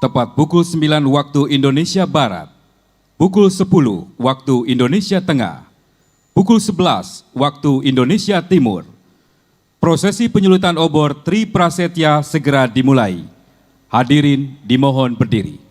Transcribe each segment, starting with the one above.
tepat pukul 9 waktu Indonesia Barat, pukul 10 waktu Indonesia Tengah, pukul 11 waktu Indonesia Timur. Prosesi penyulutan obor Tri Prasetya segera dimulai. Hadirin dimohon berdiri.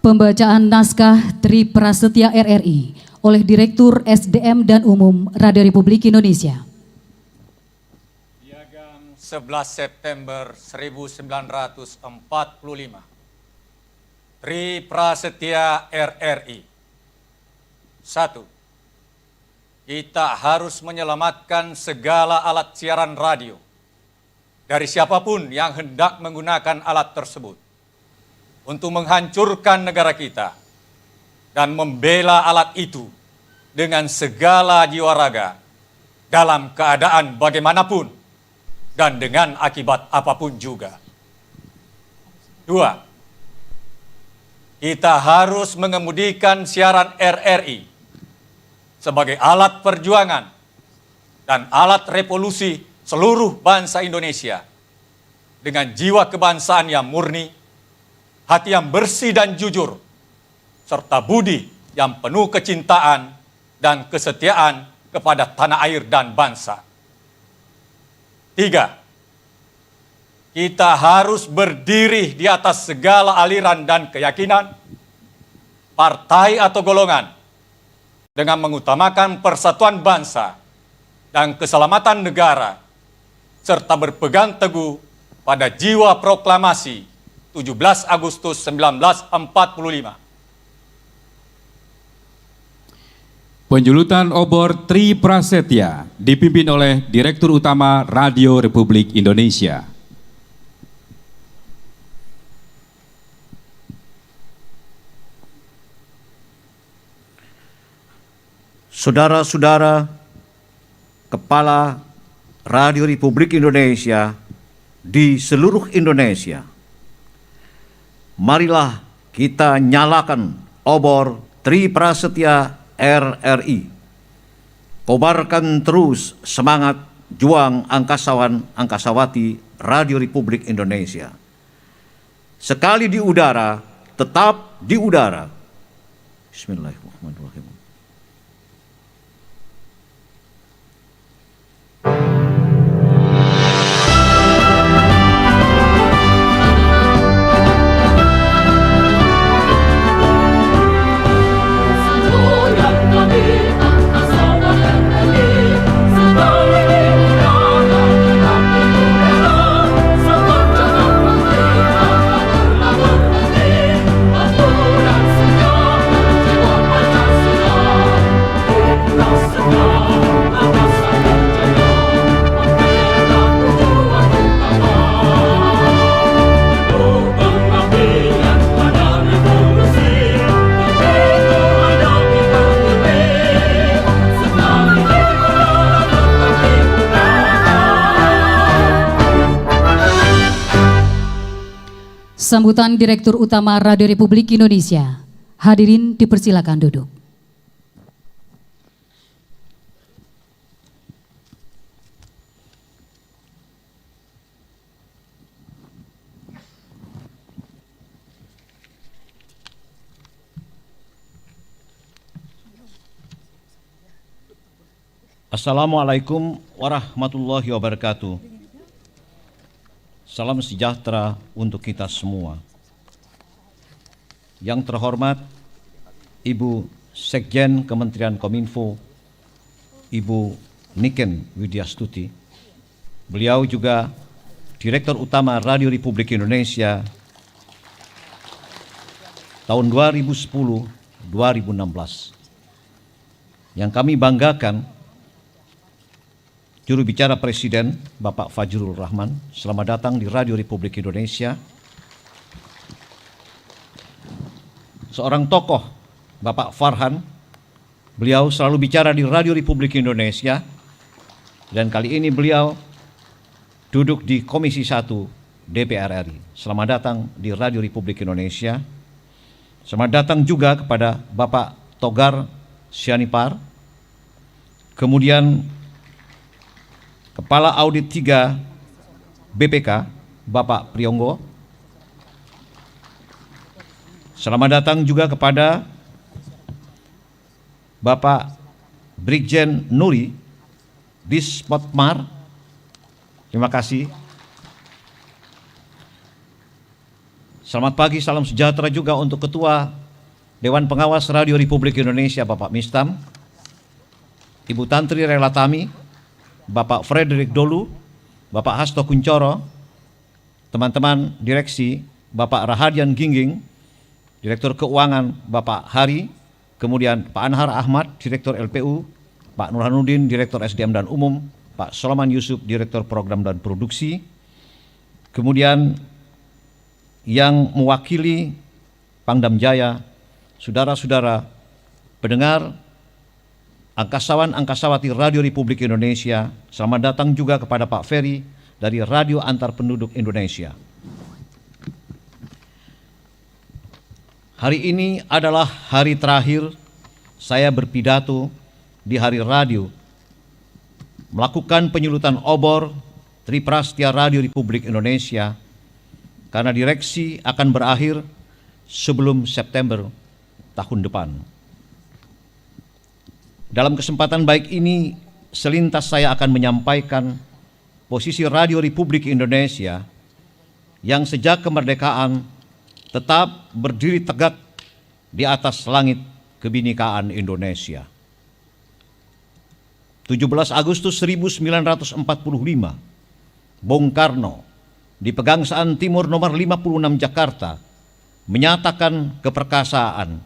Pembacaan naskah Tri Prasetya RRI oleh Direktur SDM dan Umum Radio Republik Indonesia. Piagam 11 September 1945. Tri Prasetya RRI. 1. Kita harus menyelamatkan segala alat siaran radio dari siapapun yang hendak menggunakan alat tersebut untuk menghancurkan negara kita dan membela alat itu dengan segala jiwa raga dalam keadaan bagaimanapun dan dengan akibat apapun juga. 2. Kita harus mengemudikan siaran RRI sebagai alat perjuangan dan alat revolusi seluruh bangsa Indonesia dengan jiwa kebangsaan yang murni, hati yang bersih dan jujur, serta budi yang penuh kecintaan dan kesetiaan kepada tanah air dan bangsa. 3. Kita harus berdiri di atas segala aliran dan keyakinan, partai atau golongan, dengan mengutamakan persatuan bangsa dan keselamatan negara, serta berpegang teguh pada jiwa proklamasi 17 Agustus 1945. Penjulutan obor Tri Prasetya dipimpin oleh Direktur Utama Radio Republik Indonesia. Saudara-saudara Kepala Radio Republik Indonesia di seluruh Indonesia, marilah kita nyalakan obor Tri Prasetya RRI. Kobarkan terus semangat juang angkasawan angkasawati Radio Republik Indonesia. Sekali di udara, tetap di udara. Bismillahirrahmanirrahim. Sambutan Direktur Utama Radio Republik Indonesia. Hadirin dipersilakan duduk. Assalamualaikum warahmatullahi wabarakatuh. Salam sejahtera untuk kita semua. Yang terhormat Ibu Sekjen Kementerian Kominfo, Ibu Niken Widyastuti. Beliau juga Direktur Utama Radio Republik Indonesia tahun 2010-2016. Yang kami banggakan, Juru bicara Presiden, Bapak Fajrul Rahman, selamat datang di Radio Republik Indonesia. Seorang tokoh, Bapak Farhan, beliau selalu bicara di Radio Republik Indonesia, dan kali ini beliau duduk di Komisi 1 DPR RI. Selamat datang di Radio Republik Indonesia. Selamat datang juga kepada Bapak Togar Sianipar, kemudian Kepala Audit 3 BPK, Bapak Priyonggo. Selamat datang juga kepada Bapak Brigjen Nuri, Dispotmar. Terima kasih. Selamat pagi, salam sejahtera juga untuk Ketua Dewan Pengawas Radio Republik Indonesia, Bapak Mistam, Ibu Tantri Relatami, Bapak Frederick Dolu, Bapak Hasto Kuncoro, teman-teman direksi, Bapak Rahadian Gingging, Direktur Keuangan Bapak Hari, kemudian Pak Anhar Ahmad, Direktur LPU, Pak Nurhanuddin, Direktur SDM dan Umum, Pak Soloman Yusuf, Direktur Program dan Produksi, kemudian yang mewakili Pangdam Jaya, saudara-saudara pendengar angkasawan-angkasawati Radio Republik Indonesia, selamat datang juga kepada Pak Ferry dari Radio Antar Penduduk Indonesia. Hari ini adalah hari terakhir saya berpidato di Hari Radio, melakukan penyulutan obor Tri Prasetya Radio Republik Indonesia, karena direksi akan berakhir sebelum September tahun depan. Dalam kesempatan baik ini, selintas saya akan menyampaikan posisi Radio Republik Indonesia yang sejak kemerdekaan tetap berdiri tegak di atas langit kebinekaan Indonesia. 17 Agustus 1945, Bung Karno di Pegangsaan Timur nomor 56 Jakarta menyatakan keperkasaan,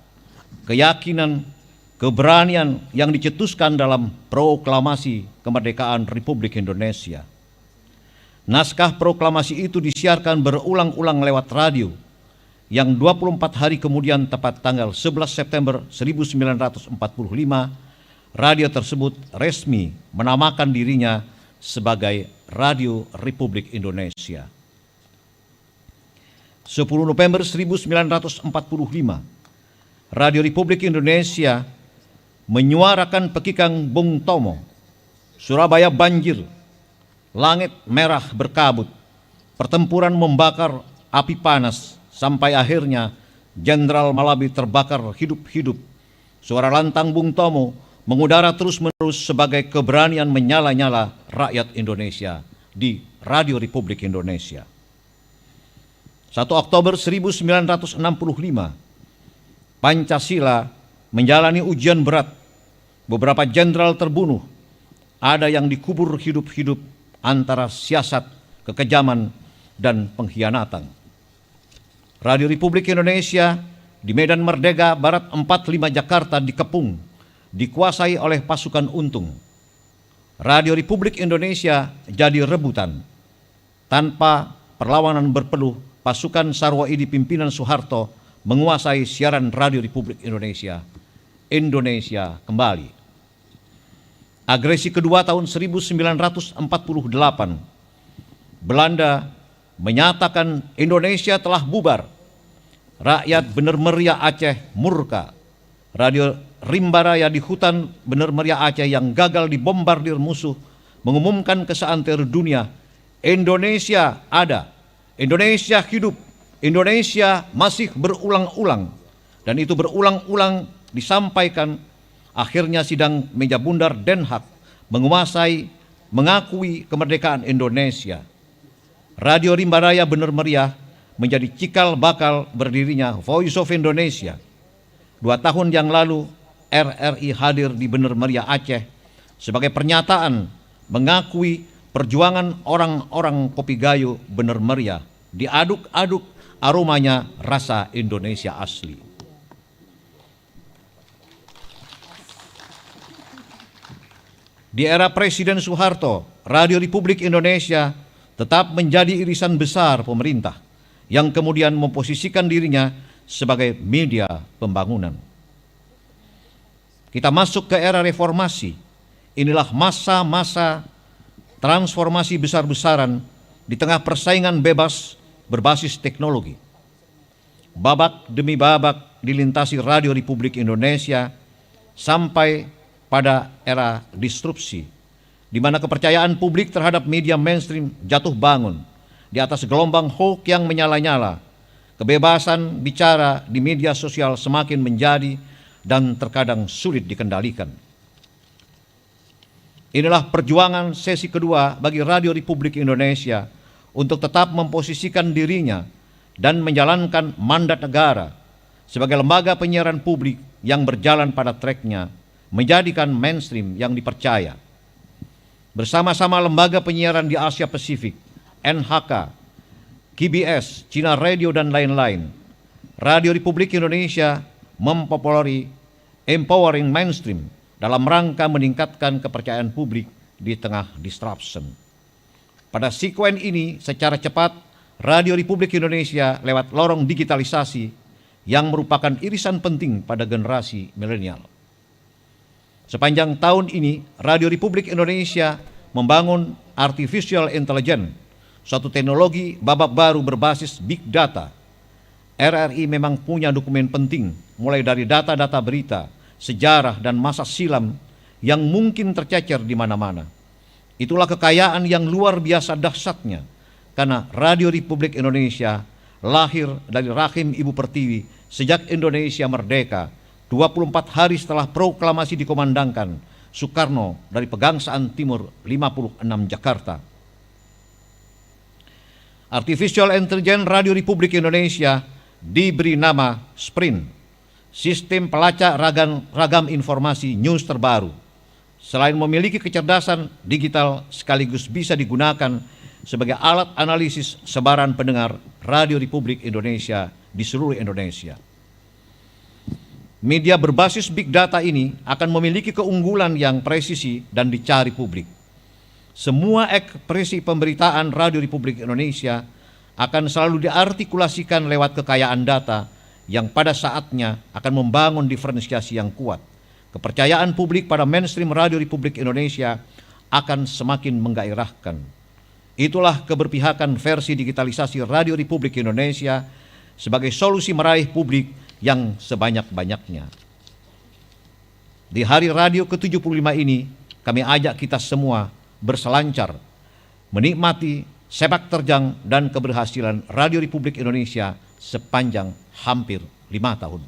keyakinan, keberanian yang dicetuskan dalam proklamasi kemerdekaan Republik Indonesia. Naskah proklamasi itu disiarkan berulang-ulang lewat radio, yang 24 hari kemudian tepat tanggal 11 September 1945, radio tersebut resmi menamakan dirinya sebagai Radio Republik Indonesia. 10 November 1945, Radio Republik Indonesia menyuarakan pekikang Bung Tomo, Surabaya banjir, langit merah berkabut, pertempuran membakar api panas, sampai akhirnya Jenderal Malabi terbakar hidup-hidup. Suara lantang Bung Tomo mengudara terus-menerus sebagai keberanian menyala-nyala rakyat Indonesia di Radio Republik Indonesia. 1 Oktober 1965, Pancasila menjalani ujian berat. Beberapa jenderal terbunuh, ada yang dikubur hidup-hidup antara siasat, kekejaman, dan pengkhianatan. Radio Republik Indonesia di Medan Merdeka Barat 45 Jakarta dikepung, dikuasai oleh pasukan Untung. Radio Republik Indonesia jadi rebutan. Tanpa perlawanan berpeluh, pasukan Sarwoidi pimpinan Soeharto menguasai siaran Radio Republik Indonesia. Indonesia kembali. Agresi kedua tahun 1948, Belanda menyatakan Indonesia telah bubar. Rakyat Bener Meriah Aceh murka. Radio Rimba Raya di hutan Bener Meriah Aceh yang gagal dibombardir musuh mengumumkan ke seantero dunia, Indonesia ada, Indonesia hidup, Indonesia masih berulang-ulang. Dan itu berulang-ulang disampaikan. Akhirnya sidang meja bundar Den Haag mengakui kemerdekaan Indonesia. Radio Rimba Raya Bener Meriah menjadi cikal bakal berdirinya Voice of Indonesia. 2 tahun yang lalu RRI hadir di Bener Meriah Aceh sebagai pernyataan mengakui perjuangan orang-orang Kopi Gayo Bener Meriah, diaduk-aduk aromanya rasa Indonesia asli. Di era Presiden Soeharto, Radio Republik Indonesia tetap menjadi irisan besar pemerintah yang kemudian memposisikan dirinya sebagai media pembangunan. Kita masuk ke era reformasi. Inilah masa-masa transformasi besar-besaran di tengah persaingan bebas berbasis teknologi. Babak demi babak dilintasi Radio Republik Indonesia sampai pada era disrupsi, di mana kepercayaan publik terhadap media mainstream jatuh bangun di atas gelombang hoax yang menyala-nyala. Kebebasan bicara di media sosial semakin menjadi dan terkadang sulit dikendalikan. Inilah perjuangan sesi kedua bagi Radio Republik Indonesia untuk tetap memposisikan dirinya dan menjalankan mandat negara sebagai lembaga penyiaran publik yang berjalan pada tracknya, menjadikan mainstream yang dipercaya. Bersama-sama lembaga penyiaran di Asia Pasifik, NHK, KBS, China Radio, dan lain-lain, Radio Republik Indonesia mempopulari empowering mainstream dalam rangka meningkatkan kepercayaan publik di tengah disruption. Pada sekuen ini, secara cepat, Radio Republik Indonesia lewat lorong digitalisasi yang merupakan irisan penting pada generasi milenial. Sepanjang tahun ini, Radio Republik Indonesia membangun artificial intelligence, suatu teknologi babak baru berbasis big data. RRI memang punya dokumen penting, mulai dari data-data berita, sejarah, dan masa silam yang mungkin tercecer di mana-mana. Itulah kekayaan yang luar biasa dahsyatnya, karena Radio Republik Indonesia lahir dari rahim Ibu Pertiwi sejak Indonesia merdeka, 24 hari setelah proklamasi dikomandangkan Soekarno dari Pegangsaan Timur 56 Jakarta. Artificial Intelligence Radio Republik Indonesia diberi nama SPRINT, Sistem Pelacak Ragam Informasi News Terbaru. Selain memiliki kecerdasan digital, sekaligus bisa digunakan sebagai alat analisis sebaran pendengar Radio Republik Indonesia di seluruh Indonesia. media berbasis big data ini akan memiliki keunggulan yang presisi dan dicari publik. Semua ekspresi pemberitaan Radio Republik Indonesia akan selalu diartikulasikan lewat kekayaan data yang pada saatnya akan membangun diferensiasi yang kuat. Kepercayaan publik pada mainstream Radio Republik Indonesia akan semakin menggairahkan. Itulah keberpihakan versi digitalisasi Radio Republik Indonesia sebagai solusi meraih publik yang sebanyak-banyaknya. Di hari radio ke-75 ini, kami ajak kita semua berselancar, menikmati sepak terjang dan keberhasilan Radio Republik Indonesia sepanjang hampir 5 tahun.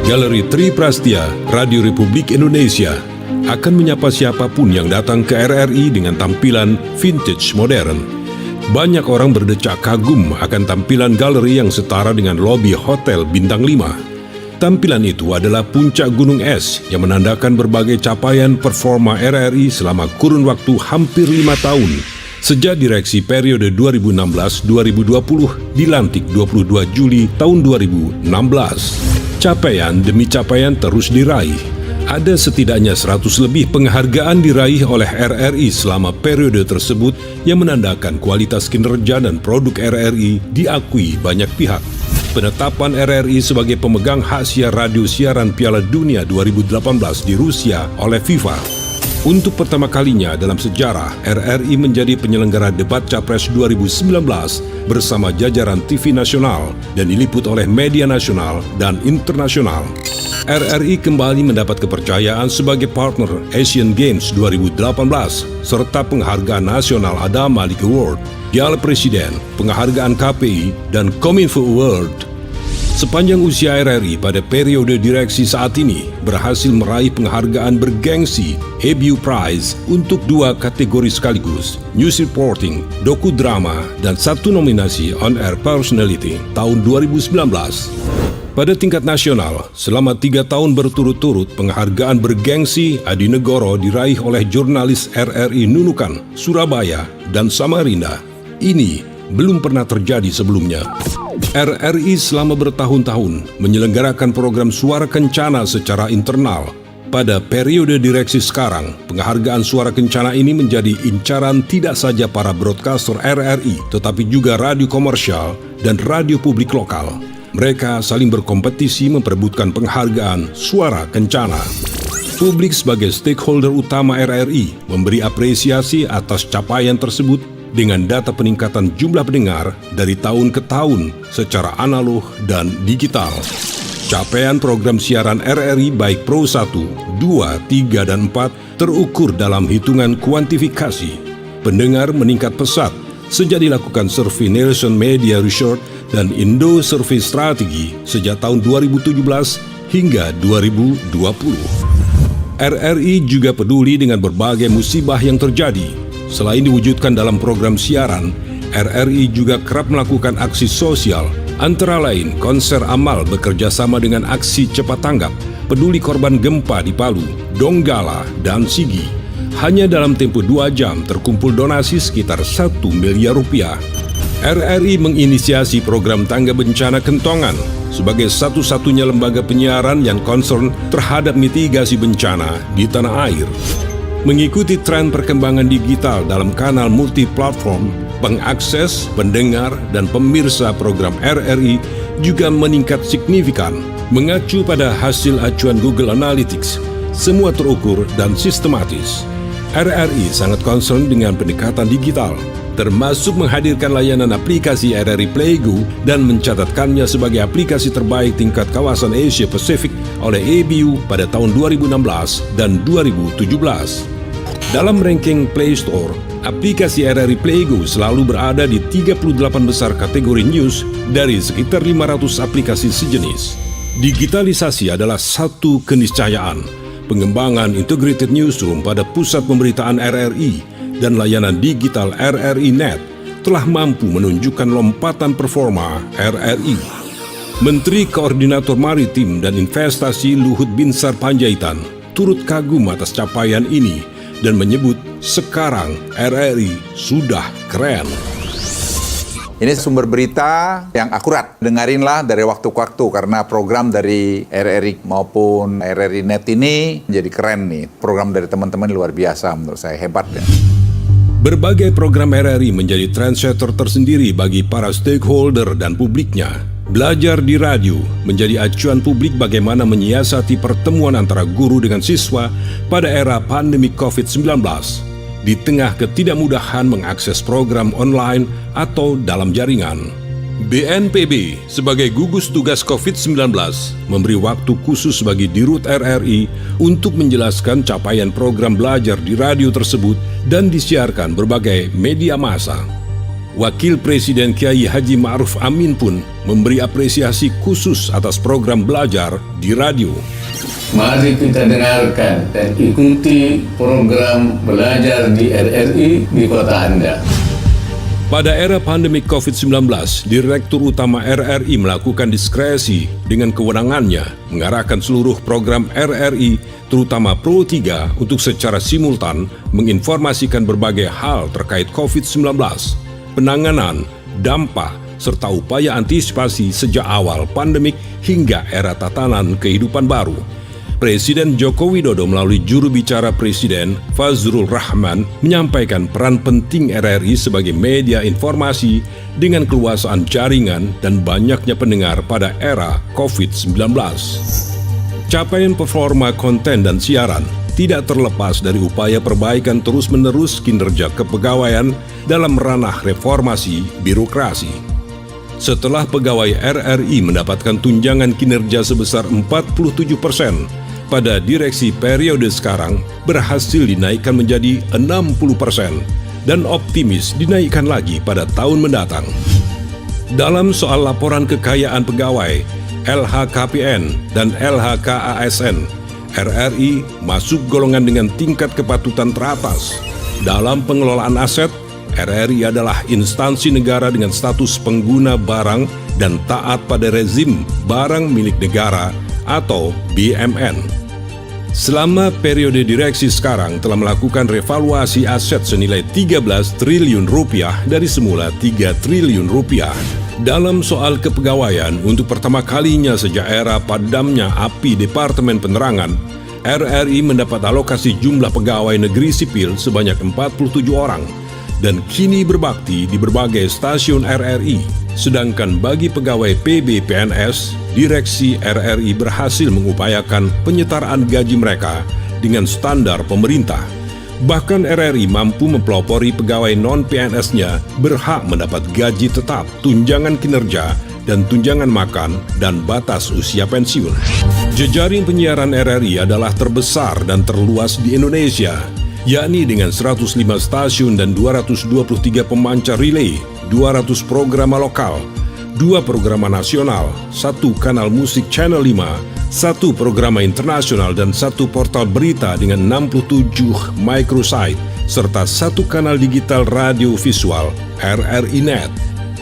Galeri Tri Prastia Radio Republik Indonesia akan menyapa siapapun yang datang ke RRI dengan tampilan vintage modern. Banyak orang berdecak kagum akan tampilan galeri yang setara dengan lobi Hotel Bintang 5. Tampilan itu adalah puncak gunung es yang menandakan berbagai capaian performa RRI selama kurun waktu hampir 5 tahun sejak direksi periode 2016-2020 dilantik 22 Juli tahun 2016. Capaian demi capaian terus diraih. Ada setidaknya 100 lebih penghargaan diraih oleh RRI selama periode tersebut yang menandakan kualitas kinerja dan produk RRI diakui banyak pihak. Penetapan RRI sebagai pemegang hak siar radio siaran Piala Dunia 2018 di Rusia oleh FIFA. Untuk pertama kalinya dalam sejarah, RRI menjadi penyelenggara debat Capres 2019 bersama jajaran TV nasional dan diliput oleh media nasional dan internasional. RRI kembali mendapat kepercayaan sebagai partner Asian Games 2018 serta penghargaan nasional Adam Malik Award, Piala Presiden, penghargaan KPI, dan Kominfo Award. Sepanjang usia RRI pada periode direksi saat ini berhasil meraih penghargaan bergengsi EBU Prize untuk 2 kategori sekaligus, News Reporting, Dokudrama, dan 1 nominasi On Air Personality tahun 2019. Pada tingkat nasional, selama 3 tahun berturut-turut penghargaan bergengsi Adi Negoro diraih oleh jurnalis RRI Nunukan, Surabaya, dan Samarinda. Ini belum pernah terjadi sebelumnya. RRI selama bertahun-tahun menyelenggarakan program Suara Kencana secara internal. Pada periode direksi sekarang, penghargaan Suara Kencana ini menjadi incaran tidak saja para broadcaster RRI, tetapi juga radio komersial dan radio publik lokal. Mereka saling berkompetisi memperebutkan penghargaan Suara Kencana. Publik sebagai stakeholder utama RRI memberi apresiasi atas capaian tersebut dengan data peningkatan jumlah pendengar dari tahun ke tahun secara analog dan digital. Capaian program siaran RRI baik Pro 1, 2, 3, dan 4 terukur dalam hitungan kuantifikasi. Pendengar meningkat pesat sejak dilakukan survei Nielsen Media Research dan Indo Survey Strategi sejak tahun 2017 hingga 2020. RRI juga peduli dengan berbagai musibah yang terjadi. Selain diwujudkan dalam program siaran, RRI juga kerap melakukan aksi sosial, antara lain konser amal bekerja sama dengan aksi cepat tanggap, peduli korban gempa di Palu, Donggala, dan Sigi. Hanya dalam tempo 2 jam terkumpul donasi sekitar 1 miliar rupiah. RRI menginisiasi program Tangga Bencana Kentongan sebagai satu-satunya lembaga penyiaran yang concern terhadap mitigasi bencana di tanah air. Mengikuti tren perkembangan digital dalam kanal multiplatform, pengakses, pendengar, dan pemirsa program RRI juga meningkat signifikan. Mengacu pada hasil acuan Google Analytics, semua terukur dan sistematis. RRI sangat concern dengan pendekatan digital, termasuk menghadirkan layanan aplikasi RRI Playgo dan mencatatkannya sebagai aplikasi terbaik tingkat kawasan Asia Pasifik oleh EBU pada tahun 2016 dan 2017. Dalam ranking Play Store, aplikasi RRI Playgo selalu berada di 38 besar kategori news dari sekitar 500 aplikasi sejenis. Digitalisasi adalah satu keniscayaan. Pengembangan Integrated Newsroom pada pusat pemberitaan RRI dan layanan digital RRI Net telah mampu menunjukkan lompatan performa RRI. Menteri Koordinator Maritim dan Investasi Luhut Binsar Panjaitan turut kagum atas capaian ini dan menyebut sekarang RRI sudah keren. Ini sumber berita yang akurat. Dengarinlah dari waktu ke waktu karena program dari RRI maupun RRI Net ini jadi keren nih. Program dari teman-teman luar biasa menurut saya, hebat ya. Berbagai program RRI menjadi trendsetter tersendiri bagi para stakeholder dan publiknya. Belajar di radio menjadi acuan publik bagaimana menyiasati pertemuan antara guru dengan siswa pada era pandemi COVID-19. Di tengah ketidakmudahan mengakses program online atau dalam jaringan. BNPB sebagai gugus tugas COVID-19 memberi waktu khusus bagi Dirut RRI untuk menjelaskan capaian program belajar di radio tersebut dan disiarkan berbagai media massa. Wakil Presiden Kiai Haji Ma'ruf Amin pun memberi apresiasi khusus atas program belajar di radio. Mari kita dengarkan dan ikuti program belajar di RRI di kota Anda. Pada era pandemi COVID-19, Direktur Utama RRI melakukan diskresi dengan kewenangannya mengarahkan seluruh program RRI, terutama Pro 3, untuk secara simultan menginformasikan berbagai hal terkait COVID-19, penanganan, dampak, serta upaya antisipasi sejak awal pandemik hingga era tatanan kehidupan baru. Presiden Joko Widodo melalui juru bicara Presiden Fazrul Rahman menyampaikan peran penting RRI sebagai media informasi dengan keluasan jaringan dan banyaknya pendengar pada era COVID-19. Capaian performa konten dan siaran tidak terlepas dari upaya perbaikan terus-menerus kinerja kepegawaian dalam ranah reformasi birokrasi. Setelah pegawai RRI mendapatkan tunjangan kinerja sebesar 47%, pada direksi periode sekarang berhasil dinaikkan menjadi 60% dan optimis dinaikkan lagi pada tahun mendatang. Dalam soal laporan kekayaan pegawai, LHKPN dan LHKASN, RRI masuk golongan dengan tingkat kepatutan teratas. Dalam pengelolaan aset, RRI adalah instansi negara dengan status pengguna barang dan taat pada rezim barang milik negara atau BMN. Selama periode direksi sekarang telah melakukan revaluasi aset senilai 13 triliun rupiah dari semula 3 triliun rupiah. Dalam soal kepegawaian, untuk pertama kalinya sejak era padamnya api Departemen Penerangan, RRI mendapat alokasi jumlah pegawai negeri sipil sebanyak 47 orang dan kini berbakti di berbagai stasiun RRI. Sedangkan bagi pegawai PB PNS, direksi RRI berhasil mengupayakan penyetaraan gaji mereka dengan standar pemerintah. Bahkan RRI mampu mempelopori pegawai non-PNS-nya berhak mendapat gaji tetap, tunjangan kinerja, dan tunjangan makan dan batas usia pensiun. Jejaring penyiaran RRI adalah terbesar dan terluas di Indonesia, yakni dengan 105 stasiun dan 223 pemancar relay, 200 program lokal, 2 program nasional, 1 kanal musik Channel 5, 1 program internasional dan 1 portal berita dengan 67 microsite, serta 1 kanal digital radio visual RRI Net.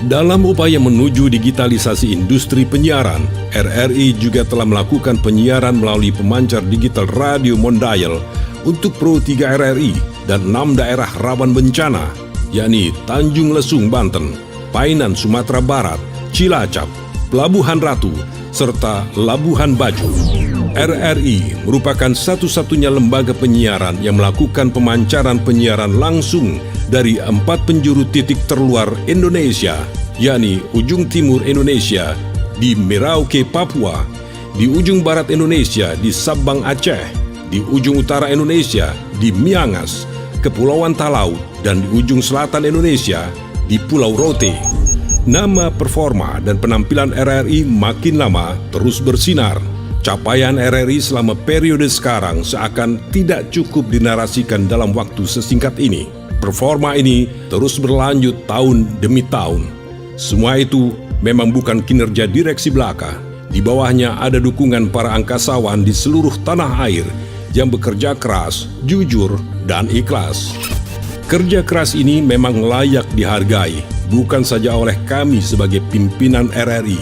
Dalam upaya menuju digitalisasi industri penyiaran, RRI juga telah melakukan penyiaran melalui pemancar digital radio Mondial untuk Pro 3 RRI dan 6 daerah rawan bencana, yakni Tanjung Lesung Banten, Painan Sumatera Barat, Cilacap, Pelabuhan Ratu, serta Labuhan Bajo. RRI merupakan satu-satunya lembaga penyiaran yang melakukan pemancaran penyiaran langsung dari 4 penjuru titik terluar Indonesia, yakni ujung timur Indonesia di Merauke, Papua, di ujung barat Indonesia di Sabang, Aceh, di ujung utara Indonesia di Miangas, Kepulauan Talaut, dan di ujung selatan Indonesia di Pulau Rote. Nama, performa, dan penampilan RRI makin lama terus bersinar. Capaian RRI selama periode sekarang seakan tidak cukup dinarasikan dalam waktu sesingkat ini. Performa ini terus berlanjut tahun demi tahun. Semua itu memang bukan kinerja direksi belaka. Di bawahnya ada dukungan para angkasawan di seluruh tanah air yang bekerja keras, jujur, dan ikhlas. Kerja keras ini memang layak dihargai, bukan saja oleh kami sebagai pimpinan RRI,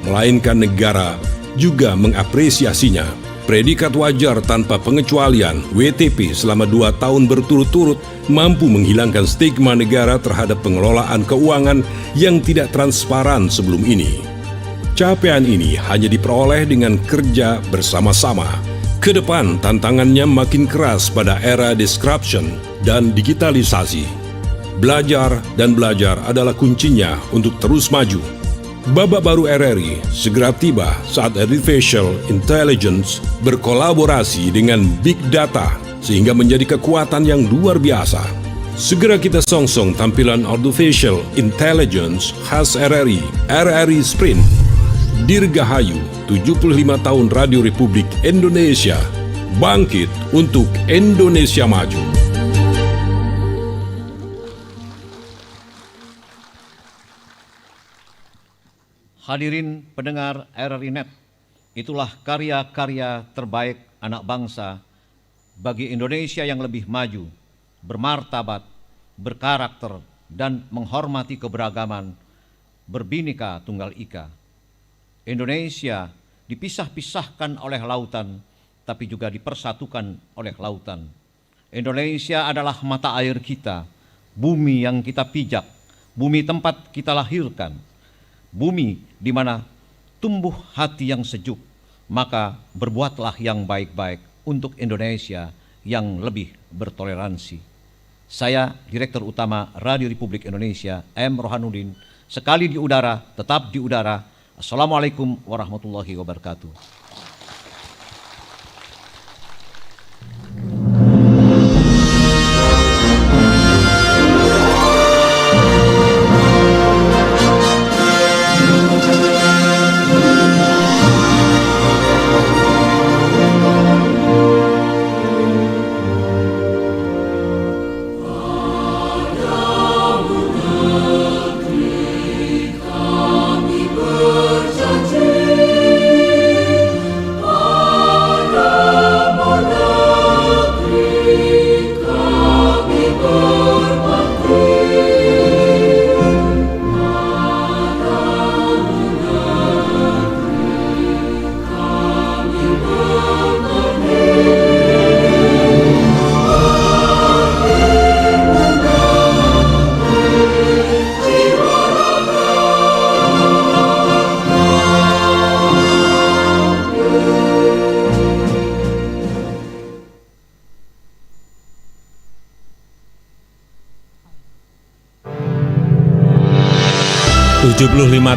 melainkan negara juga mengapresiasinya. Predikat wajar tanpa pengecualian (WTP) selama 2 tahun berturut-turut mampu menghilangkan stigma negara terhadap pengelolaan keuangan yang tidak transparan sebelum ini. Capaian ini hanya diperoleh dengan kerja bersama-sama. Ke depan tantangannya makin keras pada era disruption dan digitalisasi. Belajar dan belajar adalah kuncinya untuk terus maju. Babak baru RRI segera tiba saat Artificial Intelligence berkolaborasi dengan Big Data sehingga menjadi kekuatan yang luar biasa. Segera kita songsong tampilan Artificial Intelligence khas RRI, RRI Sprint. Dirgahayu, 75 tahun Radio Republik Indonesia, bangkit untuk Indonesia maju. Hadirin pendengar RRI Net, itulah karya-karya terbaik anak bangsa bagi Indonesia yang lebih maju, bermartabat, berkarakter, dan menghormati keberagaman berbineka tunggal ika. Indonesia dipisah-pisahkan oleh lautan, tapi juga dipersatukan oleh lautan. Indonesia adalah mata air kita, bumi yang kita pijak, bumi tempat kita lahirkan, bumi di mana tumbuh hati yang sejuk. Maka berbuatlah yang baik-baik untuk Indonesia yang lebih bertoleransi. Saya, Direktur Utama Radio Republik Indonesia, M. Rohanuddin, sekali di udara, tetap di udara. Assalamualaikum warahmatullahi wabarakatuh.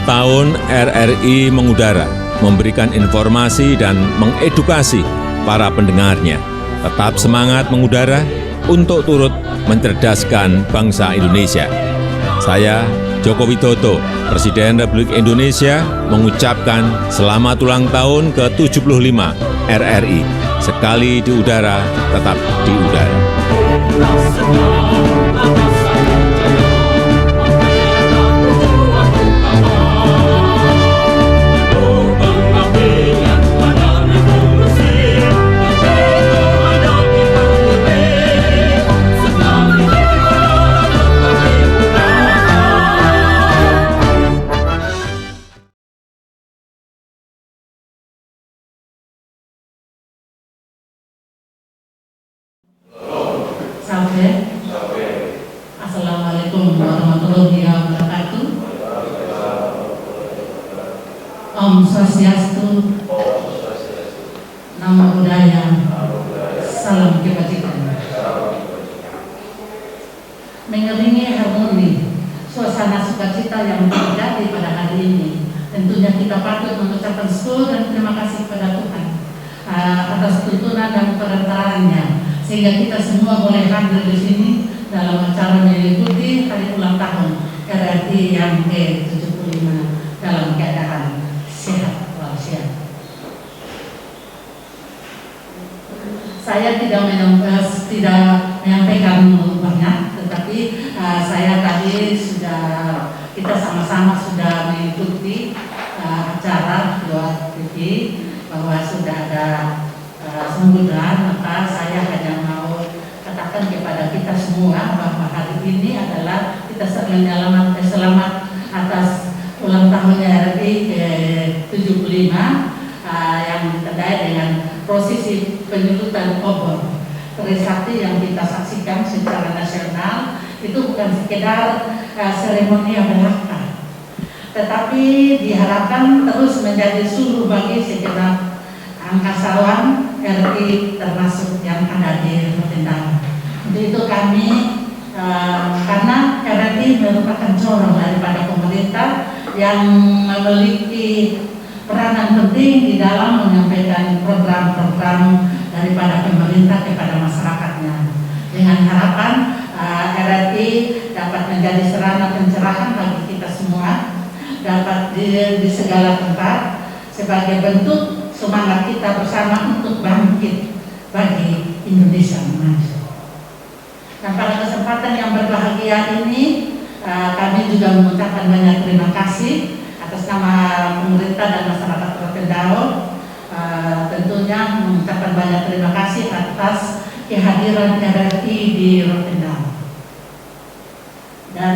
Tahun RRI mengudara, memberikan informasi dan mengedukasi para pendengarnya. Tetap semangat mengudara untuk turut mencerdaskan bangsa Indonesia. Saya, Joko Widodo, Presiden Republik Indonesia, mengucapkan selamat ulang tahun ke-75 RRI. Sekali di udara, tetap di udara. Assalamualaikum warahmatullahi wabarakatuh. Om Swastiastu, Namo Buddhaya, Salam Kebajikan. Mengiringi harmoni suasana sukacita yang terjadi pada hari ini, tentunya kita patut mengucapkan syukur dan terima kasih kepada Tuhan atas tuntunan dan perantaranya, sehingga kita semua boleh hadir di sini dalam acara mengikuti hari ulang tahun RRI yang ke-75 dalam keadaan sehat walafiat. Saya tidak menyampaikan banyak, tetapi saya tadi kita sama-sama sudah mengikuti acara Doa TV bahwa sudah ada sambutan, maka saya hanya mau katakan kepada kita semua bahwa hari ini adalah kita selamat atas ulang tahunnya RRI ke-75 yang terkait dengan proses dan obor. Trisakti yang kita saksikan secara nasional itu bukan sekedar seremoni yang belaka, tetapi diharapkan terus menjadi suluh bagi segenap angkasawan RI termasuk yang ada di Rotendao. Untuk itu kami karena RRI merupakan corong daripada pemerintah yang memiliki peranan penting di dalam menyampaikan program-program daripada pemerintah kepada masyarakatnya, dengan harapan RRI dapat menjadi sarana pencerahan bagi kita semua, dapat di segala tempat sebagai bentuk semangat kita bersama untuk bangkit bagi Indonesia maju. Dan pada kesempatan yang berbahagia ini, kami juga mengucapkan banyak terima kasih atas nama pemerintah dan masyarakat Rotendao. Tentunya mengucapkan banyak terima kasih atas kehadiran RRI di Rotendao. Dan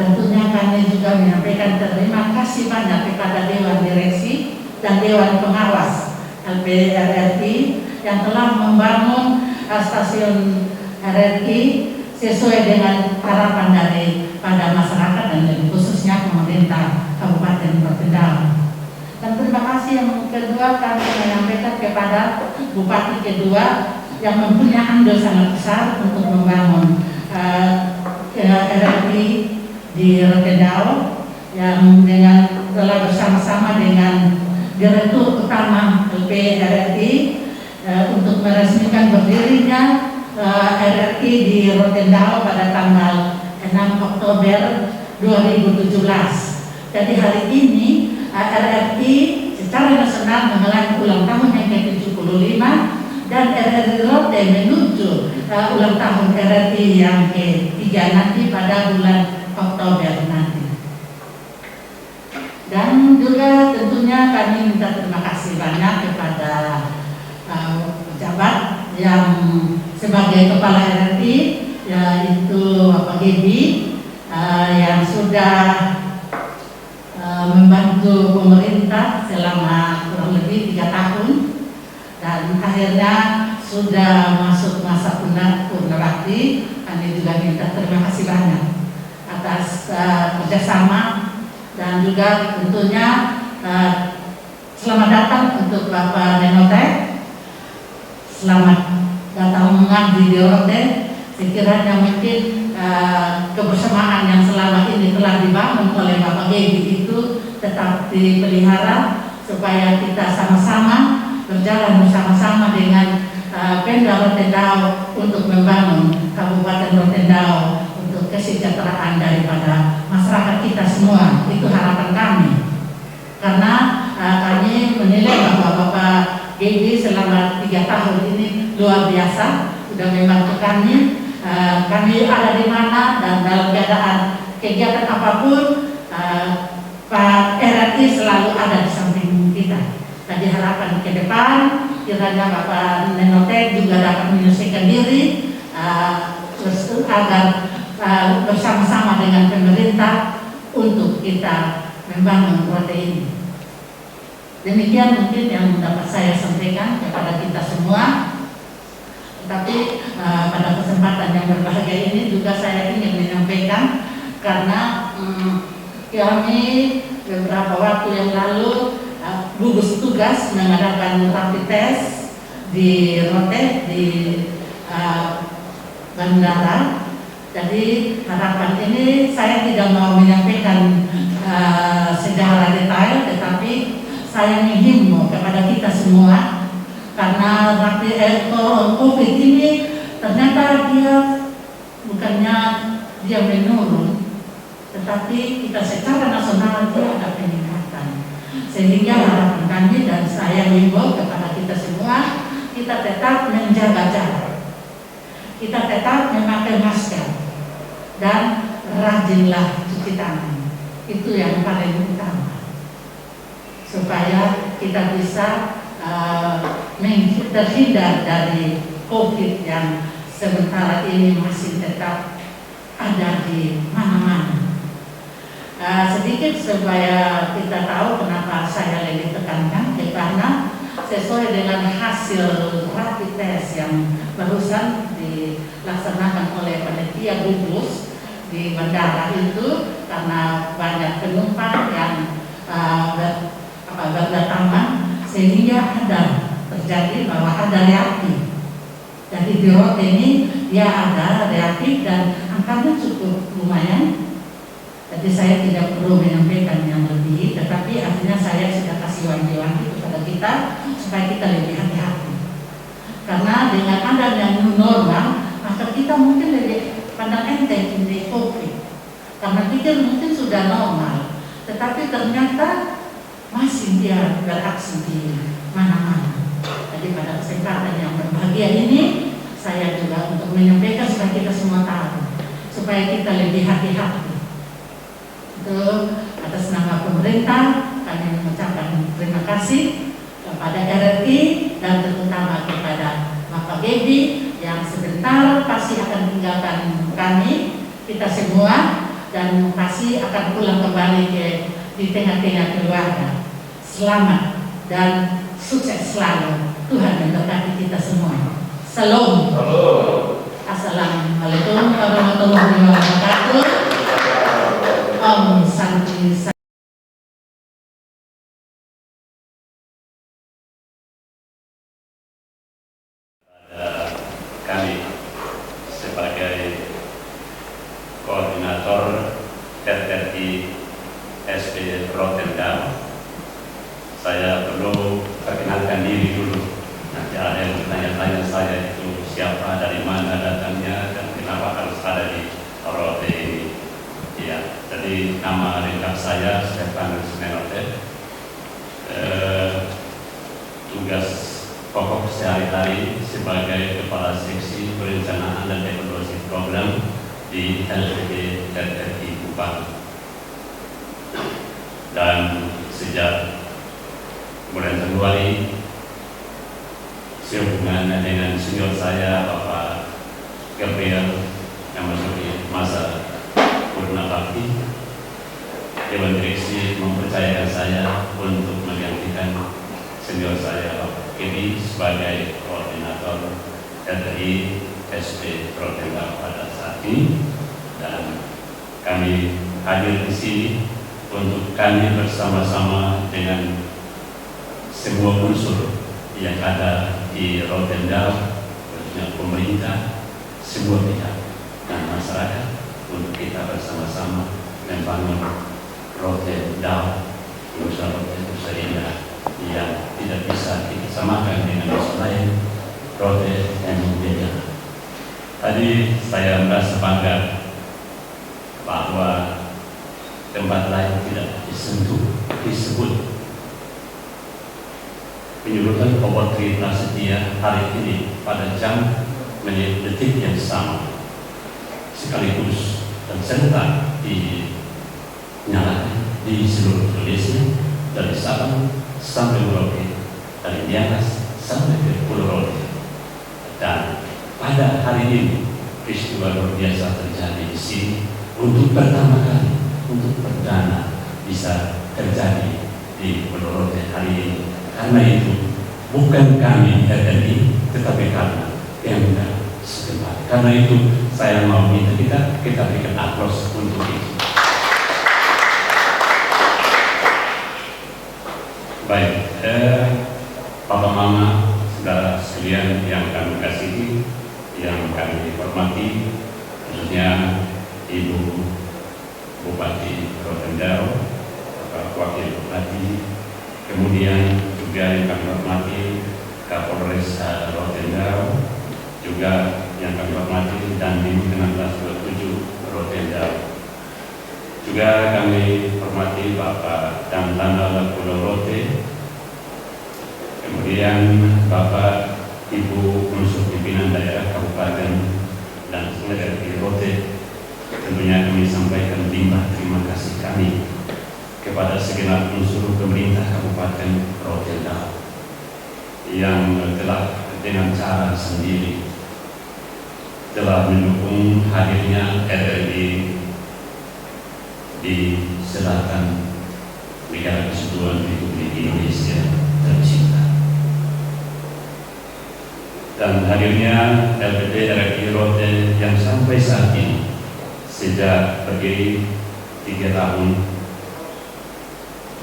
tentunya kami juga menyampaikan terima kasih banyak kepada Dewan Direksi dan Dewan Pengawas LPRRI yang telah membangun stasiun RRI sesuai dengan harapan daripada masyarakat dan khususnya pemerintah Kabupaten Rotendao. Dan terima kasih yang kedua kami menyampaikan kepada Bupati kedua yang mempunyai andil sangat besar untuk membangun RRI di Rotendao, yang dengan telah bersama-sama dengan Direktur Utama LPRRI untuk meresmikan berdirinya RRI di Rotendao pada tanggal 6 Oktober 2017. Jadi hari ini RRI secara nasional mengalami ulang tahun yang ke-75 dan RRI Rote menuju ulang tahun RRI yang ke-3 nanti pada bulan Oktober nanti. Dan juga tentunya kami minta terima kasih banyak kepada pejabat yang sebagai kepala RRI, yaitu Bapak Gebi yang sudah membantu pemerintah selama kurang lebih 3 tahun dan akhirnya sudah masuk masa purnawaktu. Kami juga minta terima kasih banyak atas kerjasama dan juga tentunya selamat datang untuk Bapak Nenotek. Selamat datang mengabdi di Rote. Sekiranya mungkin kebersamaan yang selama ini telah dibangun oleh Bapak Gebi itu tetap dipelihara supaya kita sama-sama berjalan bersama-sama dengan Pemda Rotendao untuk membangun Kabupaten Rotendao untuk kesejahteraan daripada masyarakat kita semua. Itu harapan kami, karena kami menilai bahwa Bapak Gebi selama 3 tahun ini luar biasa, sudah membantu kami. Kami ada di mana dan dalam keadaan kegiatan apapun, Pak RRI selalu ada di samping kita. Jadi harapan ke depan kiranya Bapak Nenotek juga dapat menyelesaikan diri agar bersama-sama dengan pemerintah untuk kita membangun Rote ini. Demikian mungkin yang dapat saya sampaikan kepada kita semua. Tetapi pada kesempatan yang berbahagia ini juga saya ingin menyampaikan, karena kami beberapa waktu yang lalu gugus tugas mengadakan rapid test di Rote di bandara. Jadi harapan ini saya tidak mau menyampaikan secara detail, tetapi saya menghimbau kepada kita semua, karena COVID ini ternyata dia bukannya dia menurun, tetapi kita secara nasional dia ada peningkatan. Sehingga harapan kami dan saya menghimbau kepada kita semua, kita tetap menjaga jarak, kita tetap memakai masker, dan rajinlah cuci tangan. Itu yang paling utama, supaya kita bisa terhindar dari COVID yang sementara ini masih tetap ada di mana-mana. Sedikit supaya kita tahu kenapa saya lebih tekankan, karena sesuai dengan hasil rapid test yang barusan dilaksanakan oleh panitia gugus di bandara itu, karena banyak penumpang yang berdatangan sehingga ada terjadi bahwa ada reaktif. Jadi di rote ini dia ada reaktif dan angkanya cukup lumayan. Jadi saya tidak perlu menyampaikan yang lebih, tetapi artinya saya sudah kasih wanti-wanti kepada kita supaya kita lebih hati-hati. Karena dengan adanya new normal, maka kita mungkin lebih pandang enteng ini COVID. Karena pikir mungkin sudah normal, tetapi ternyata masih dia beraksi di mana-mana. Jadi pada kesempatan yang berbahagia ini, saya juga untuk menyampaikan supaya kita semua tahu, supaya kita lebih hati-hati. Itu atas nama pemerintah kami mengucapkan terima kasih kepada RRI dan terutama kepada Bapak Bedi yang sebentar pasti akan tinggalkan kami, kita semua, dan pasti akan pulang kembali di tengah-tengah keluarga. Selamat dan sukses selalu. Tuhan memberkati kita semua. Salam. Assalamualaikum warahmatullahi wabarakatuh. Om Santi. Kami sebagai koordinator RRI SP Rotterdam, saya perlu perkenalkan diri dulu. Nanti ada yang bertanya-tanya saya itu siapa, dari mana datangnya, dan kenapa harus ada di Rote ini. Ya, jadi nama lengkap saya Stefanus Menote. Tugas pokok sehari-hari sebagai Kepala Seksi Perencanaan dan Evaluasi Program di LPD RRI Kupang. Dan sejak bulan Februari, sehubungan dengan senior saya Bapak Gabriel yang masuk di masa Purna Bakti, Dewan Direksi mempercayakan saya untuk menggantikan senior saya Bapak Kedi sebagai koordinator RRI SP Rotterdam pada saat ini, dan kami hadir di sini untuk kami bersama-sama dengan semua unsur yang ada di Rotterdam, pemerintah, semua pihak dan masyarakat, untuk kita bersama-sama membangun Rotterdam, Nusa Indah yang tidak bisa kita samakan dengan nusa lain, Rotterdam yang beda. Tadi saya merasa bangga bahwa tempat lain tidak disebut penyuluhan obat Tri Prasetya hari ini pada jam menit detik yang sama, sekaligus dan serentak dinyalakan di seluruh Indonesia, dari Sabang sampai Merauke, dari Nias sampai ke Pulau Rote. Dan pada hari ini peristiwa luar biasa terjadi di sini untuk pertama kali, untuk perdana bisa terjadi di Pulau Rote hari ini. Karena itu bukan kami RRI, tetapi karena Pemda setempat. Karena itu saya mau minta kita berikan aplaus untuk itu. Baik, Papa Mama, saudara sekalian yang kami kasihi, yang kami hormati, khususnya Ibu Bupati Rotendaro, Bapak Wakil Bupati, kemudian juga yang kami hormati Kapolres Rotendaro, juga yang kami hormati Dandim 1627 Rotendaro. Juga kami hormati Bapak Damlana Pulau Rote, kemudian Bapak Ibu unsur pimpinan daerah Kabupaten dan RRI Rote. Tentunya kami sampaikan limpah terima kasih kami kepada segenap unsur pemerintah Kabupaten Rotterdam yang telah dengan cara sendiri telah mendukung hadirnya RRI di selatan negara kesatuan Republik Indonesia tercinta. dan hadirnya LPP RRI Rote yang sampai saat ini sejak berdiri 3 tahun,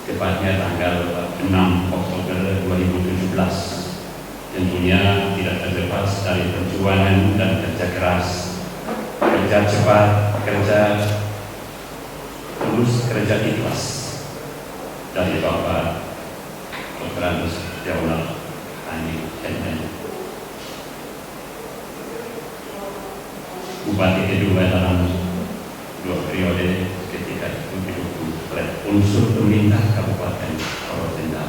tepatnya tanggal 6 Oktober 2017, tentunya tidak terlepas dari perjuangan dan kerja keras, kerja cepat, kerja tulus, kerja ikhlas dari Bapak Dr. Andes Jaunal Ani MM, Bupati kedua dalam 2 periode ketika itu didukung oleh unsur pemerintah Kabupaten Rotenda.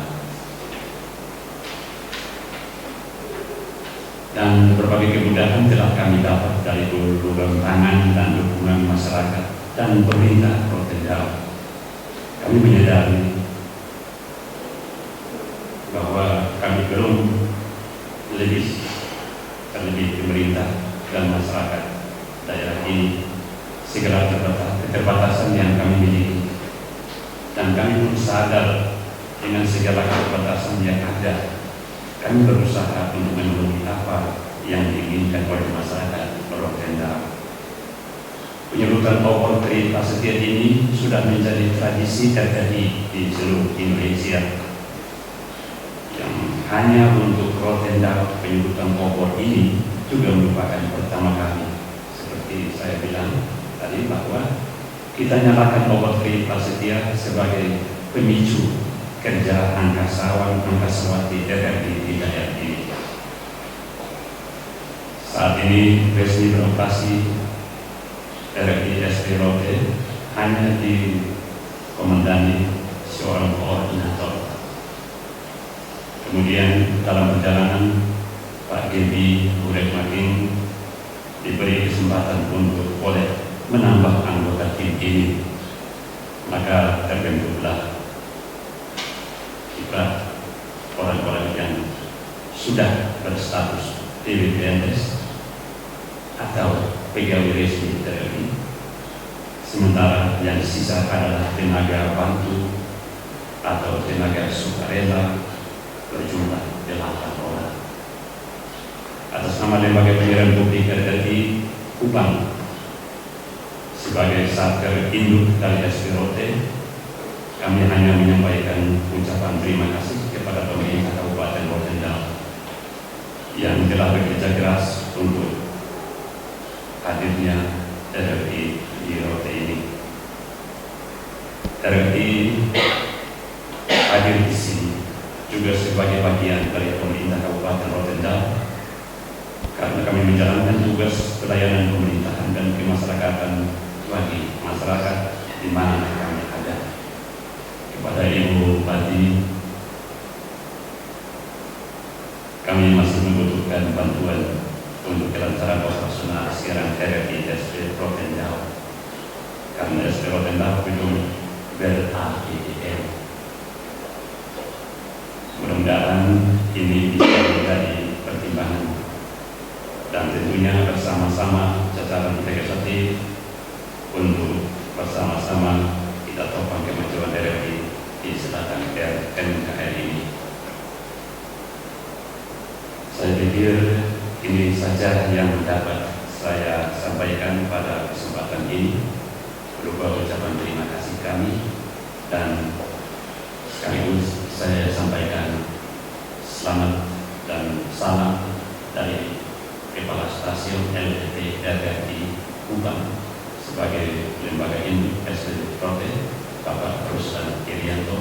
Dan berbagai kemudahan telah kami dapat dari uluran tangan dan dukungan masyarakat dan pemerintah Rotenda. Kami menyadari bahwa kami belum terlebih pemerintah dan masyarakat daerah ini segala keterbatasan yang kami miliki, dan kami pun sadar dengan segala keterbatasan yang ada. Kami berusaha untuk memenuhi apa yang diinginkan oleh masyarakat Rotenda. Penyeluruhan obor Tri Prasetya ini sudah menjadi tradisi terjadi di seluruh Indonesia. Yang hanya untuk Rotenda, penyeluruhan obor ini juga merupakan pertama kali. Seperti saya bilang tadi bahwa kita nyalakan obor Tri Prasetya sebagai pemicu kerja angkasawan angkasawati RRI di daerah ini. Saat ini resmi beroperasi RRI SP Rote hanya dikomandani seorang koordinator. Kemudian dalam perjalanan Pak Gebi Urek Makin diberi kesempatan untuk boleh menambah anggota tim ini, maka terbentuklah kiprah orang-orang yang sudah berstatus PBPNS atau pegawai resmi TNI, sementara yang sisa adalah tenaga bantu atau tenaga sukarela berjumlah 8 orang. Atas nama Lembaga Penyiaran Publik RRI Kupang sebagai satker induk dari SP Rote, kami hanya menyampaikan ucapan terima kasih kepada pemerintah Kabupaten Rotenda yang telah bekerja keras untuk hadirnya RRI di Rote ini. RRI hadir di sini juga sebagai bagian dari pemerintah Kabupaten Rotenda, karena kami menjalankan tugas pelayanan pemerintahan dan kemasyarakatan bagi masyarakat di mana kami ada. Kepada Ibu Bupati, kami masih membutuhkan bantuan untuk kelancaran operasional siaran RRI SP Rotenda, karena SP Rotenda belum ber-APDN. Mudah-mudahan ini bisa menjadi pertimbangan, dan tentunya bersama-sama jajaran legislatif untuk bersama-sama kita topang kemajuan RRI di selatan NKRI ini. Saya pikir ini saja yang dapat saya sampaikan pada kesempatan ini berupa ucapan terima kasih kami, dan sekaligus saya sampaikan selamat dan salam dari Kepala Stasiun LPP RRI Kupang sebagai lembaga induk SP Rote, Bapak Ruslan Irianto,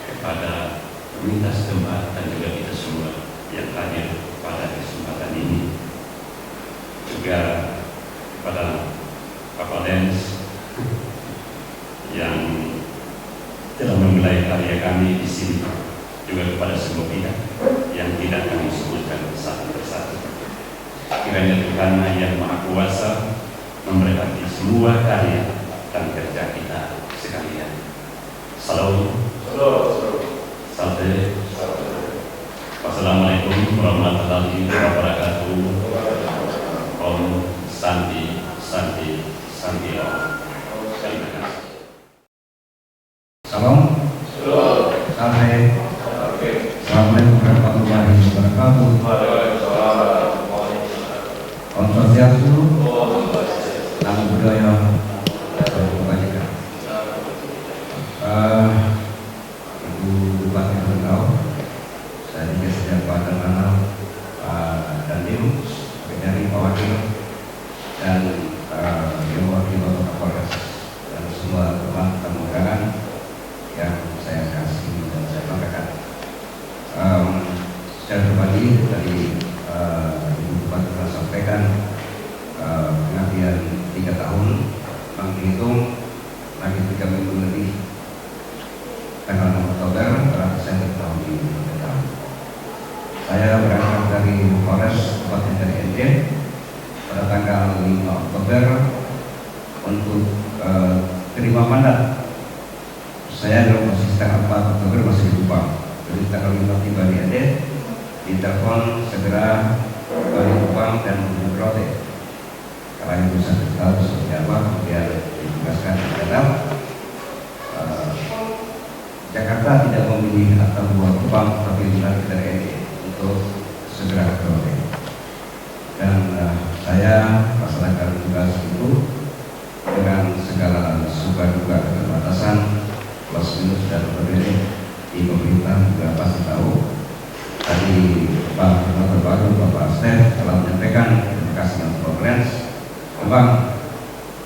kepada pemerintah setempat dan juga kita semua yang hadir pada kesempatan ini, juga kepada Bapak Lens yang telah memulai karya kami di sini, juga kepada semua pihak yang tidak kami sebutkan satu persatu. Kiranya Tuhan yang Maha Kuasa memberkati semua karya dan kerja kita sekalian. Salam. Wassalamualaikum warahmatullahi wabarakatuh. Om Santi Santi Santi Om. Terima kasih. Salam. Assalamualaikum warahmatullahi wabarakatuh. Swastiastu. Namo Buddhaya. Salam kebajikan. Ibu Bupati Bengkau, saya juga sedang Pak Danlanal, Pak Dandim, dari Pak Wakil, dan Yang Wakil Bapak Kapolres, dan semua teman tamu undangan yang saya kasih dan saya banggakan. Secara pribadi tadi Ibu Bupati telah sampaikan pengabdian 3 tahun, menghitung lagi 3 minggu lebih, tanggal 6 Oktober berarti saya tahun ini. Saya berangkat dari Polres Kabupaten dari NJ pada tanggal 5 Oktober untuk terima mandat. Saya dalam posisi tanggal 4 Oktober masih di Kupang. Jadi tanggal 5 tiba di NJ, ditelepon segera balik Kupang dan menuju Rote. Karena itu saya tahu seperti apa, kemudian ditugaskan di Jakarta. Jakarta tidak memilih atau buat Kupang, tapi dilatih dari NJ untuk segera ke Rote. Dan saya melaksanakan tugas itu dengan segala suka duka keterbatasan, plus minus dan berbeda di pemerintah juga pasti tahu. Tadi Pak Gubernur baru Bapak Stef telah menyampaikan terima kasih dengan progres. Bang,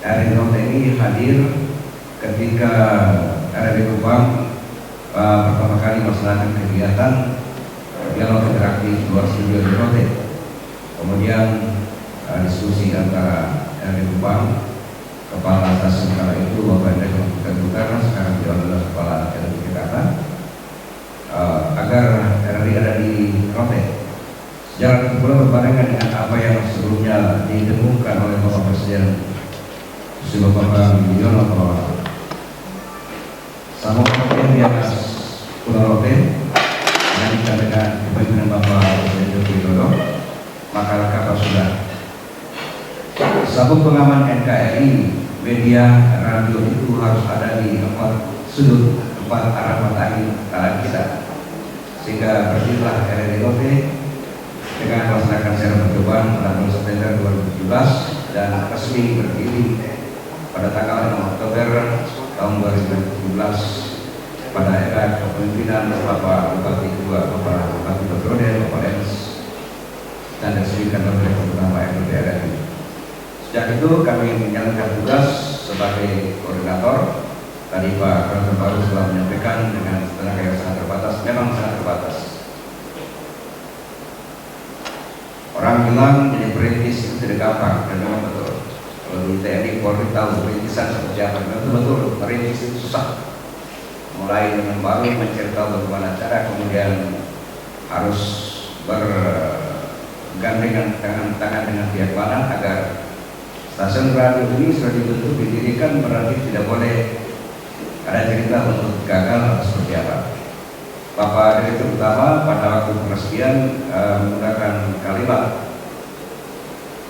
RRI Rote ini hadir ketika RRI Kupang pertama kali melaksanakan kegiatan dialog interaktif luar studio di Rote. Kemudian diskusi antara RRI Kupang, Kepala Stasiun kala itu Bapak Hendrik Bukan, sekarang beliau adalah Kepala Akademi Jakarta, agar RRI ada di Rote. Sejalan itu pula berbarengan dengan apa yang sebelumnya didengungkan oleh Bapak Presiden Susilo Bambang Yudhoyono bahwa sama Rote di atas Pulau Rote dilanjutkan dengan kepemimpinan Bapak Presiden Joko Widodo, maka kapal sudah. Sabuk pengaman NKRI, media, radio itu harus ada di 4 sudut, 4 arah mata angin kita, sehingga berdirilah RRI Rote dengan melaksanakan secara percobaan pada bulan September 2017 dan resmi berdiri pada tanggal 6 Oktober tahun 2017 pada era kepemimpinan Bapak Bupati II, Bapak Bupati Bogor, Bapak Lens, dan resmikan oleh Ketua RRI. Sejak itu kami menjalankan tugas sebagai koordinator. Tadi Pak Gubernur baru telah menyampaikan dengan tenaga yang sangat terbatas, memang sangat terbatas. Orang bilang jadi perintis itu tidak gampang, dan memang betul. Kalau di TNI Polri tahu perintisan seperti apa, betul perintis itu susah. Mulai dengan baru mencari tahu bagaimana cara, kemudian harus bergandengan tangan dengan pihak mana agar stasiun radio ini sudah dibentuk didirikan, berarti tidak boleh ada cerita untuk gagal atau seperti apa. Bapak Direktur Utama pada waktu peresmian menggunakan kalimat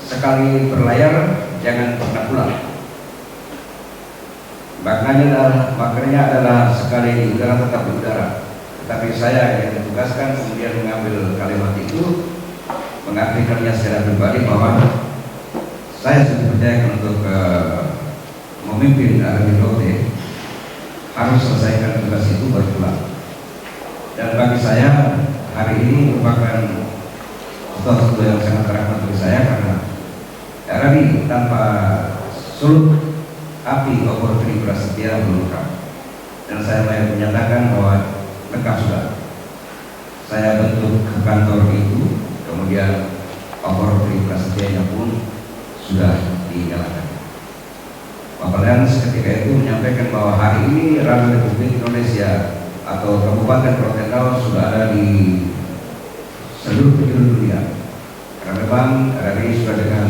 sekali berlayar jangan pernah pulang. Maknanya adalah sekali di udara tetap di udara. Tetapi saya yang ditugaskan kemudian mengambil kalimat itu, mengartikannya secara pribadi bahwa saya sudah dipercayakan untuk memimpin RRI Rote, harus selesaikan tugas itu baru pulang. Dan bagi saya hari ini merupakan sesuatu yang sangat terangkat bagi saya, karena RRI tanpa sulut api obor Tri Prasetya belum lengkap. Dan saya menyatakan bahwa lengkap sudah. Saya bentuk ke kantor itu, kemudian obor Tri Prasetyanya pun sudah dinyalakan. Bapak Lens ketika itu menyampaikan bahwa hari ini Radio Republik Indonesia atau Kabupaten Rotendao sudah ada di seluruh penjuru dunia. Karena memang RRI sudah dengan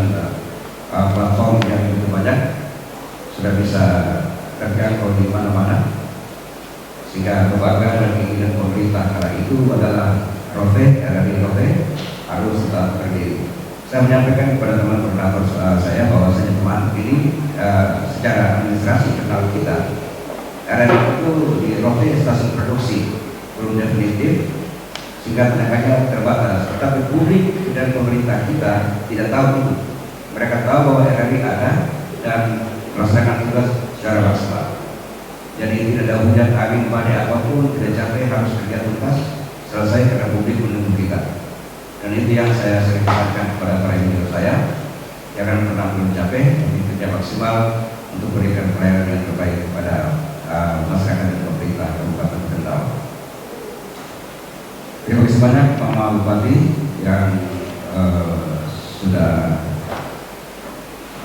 platform yang begitu banyak, sudah bisa terjangkau di mana-mana, sehingga kebanggaan dan keinginan pemerintah kala itu adalah Rote, RRI Rote harus tetap berdiri. Saya menyampaikan kepada teman koordinator saya bahwa saya teman ini secara administrasi kenal kita. RRI itu di Rote stasiun produksi belum definitif, sehingga tenaganya terbatas. Tetapi publik dan pemerintah kita tidak tahu itu. mereka tahu bahwa RRI ada dan melaksanakan tugas secara maksimal. Jadi tidak ada hujan, angin, badai apapun, tidak capek, harus kerja tuntas selesai karena publik menunggu kita. Dan itu yang saya sering katakan kepada para junior saya, jangan pernah belum capek, tapi kerja maksimal untuk berikan pelayanan yang terbaik kepada masyarakat dan pemerintah Kabupaten Kendal. Terima kasih banyak Pak Bupati yang sudah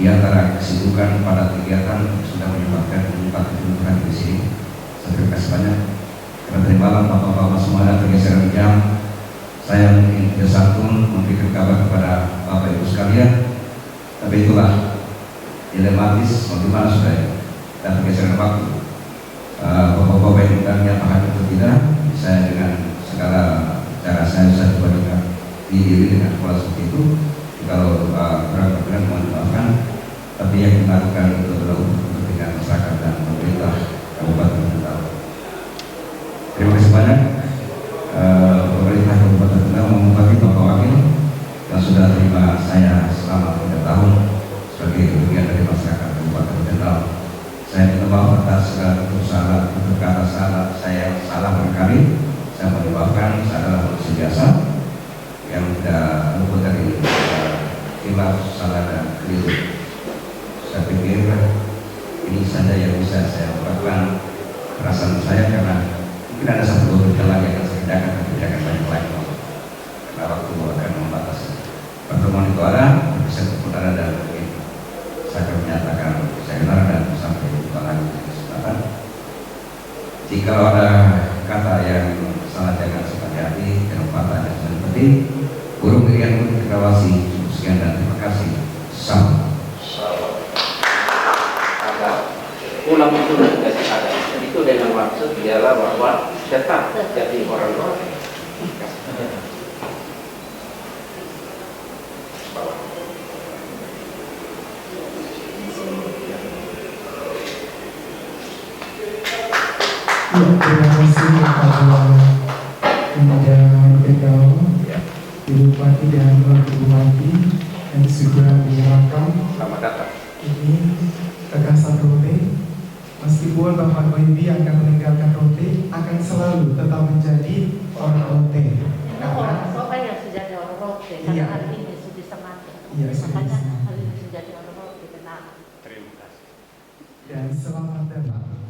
di antara kesibukan pada kegiatan sudah menyempatkan kehidupan di sini. Terima kasih banyak. Karena tadi malam Bapak-bapak semua ada pergeseran jam, saya mungkin tidak santun memberikan kabar kepada Bapak Ibu sekalian, tapi itulah dilematis bagaimana sudah dan pergeseran waktu. Bapak-bapak yang undangnya paham atau tidak, saya dengan segala cara saya coba diri dengan pola seperti itu. Kalau kurang berkenan mohon dimaafkan, tapi yang kita lakukan itu adalah untuk kepentingan masyarakat dan pemerintah Kabupaten Kendal. Terima kasih banyak pemerintah Kabupaten Kendal menghormati Bapak Wakil yang sudah terima saya selama 3 tahun sebagai bagian dari masyarakat Kabupaten Kendal. Saya minta maaf atas segala kesalahan, kata saya salah berkali. Saya mohon dimaafkan, saya adalah manusia biasa yang tidak luput dari hilaf, salah dan keliru. Saya pikir ini saja yang bisa saya ungkapkan perasaan saya, karena mungkin ada satu hal lagi yang saya kerjakan, tapi tidak akan banyak lagi karena waktu akan membatasi. Pertemuan itu ada, bisa pun ada, dan mungkin saya akan menyatakan saya benar dan sampai jumpa lagi di kesempatan. Jika ada kata yang salah, jangan sepati hati, jangan patah dan jangan penting. Burung kalian pun dikawasi. Sekian dan terima kasih. Salam. Pulang itu dikasih ada. Itu dengan maksud ialah bahwa tetap jadi orang Rote. Terima kasih kepada Pemuda Kendal, Ibu Bupati dan Ibu Bupati yang sudah menyerahkan. Selamat datang. Ini rekan satu Rote. Meskipun Bapak Boybi akan meninggalkan Rote, akan selalu tetap menjadi orang Rote. Karena Bapak yang sudah jadi orang Rote, karena hari ini sudah semangat. Iya, makanya hari ini sudah jadi orang Rote. Terima kasih. Dan selamat datang.